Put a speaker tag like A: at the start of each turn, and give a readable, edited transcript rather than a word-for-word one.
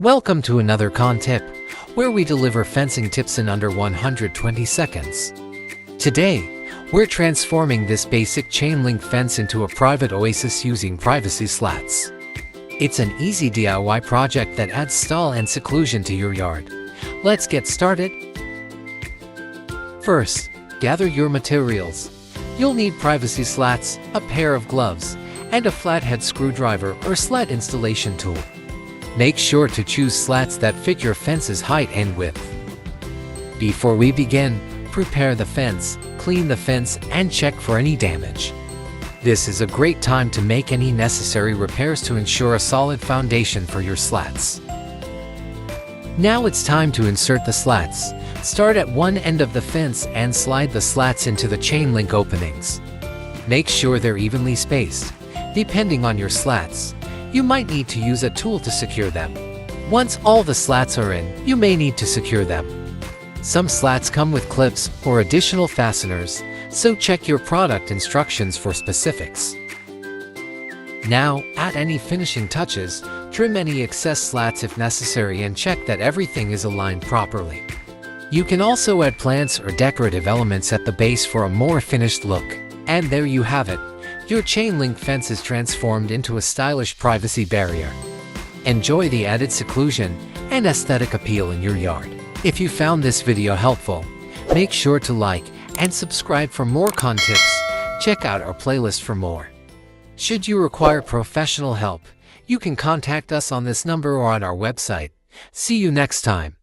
A: Welcome to another CAAN tip, where we deliver fencing tips in under 120 seconds. Today, we're transforming this basic chain link fence into a private oasis using privacy slats. It's an easy DIY project that adds style and seclusion to your yard. Let's get started. First, gather your materials. You'll need privacy slats, a pair of gloves, and a flathead screwdriver or slat installation tool. Make sure to choose slats that fit your fence's height and width. Before we begin, prepare the fence, clean the fence, and check for any damage. This is a great time to make any necessary repairs to ensure a solid foundation for your slats. Now it's time to insert the slats. Start at one end of the fence and slide the slats into the chain link openings. Make sure they're evenly spaced. Depending on your slats, you might need to use a tool to secure them. Once all the slats are in, you may need to secure them. Some slats come with clips or additional fasteners, so check your product instructions for specifics. Now, add any finishing touches, trim any excess slats if necessary, and check that everything is aligned properly. You can also add plants or decorative elements at the base for a more finished look. And there you have it. Your chain link fence is transformed into a stylish privacy barrier. Enjoy the added seclusion and aesthetic appeal in your yard. If you found this video helpful, make sure to like and subscribe for more CAAN tips. Check out our playlist for more. Should you require professional help, you can contact us on this number or on our website. See you next time.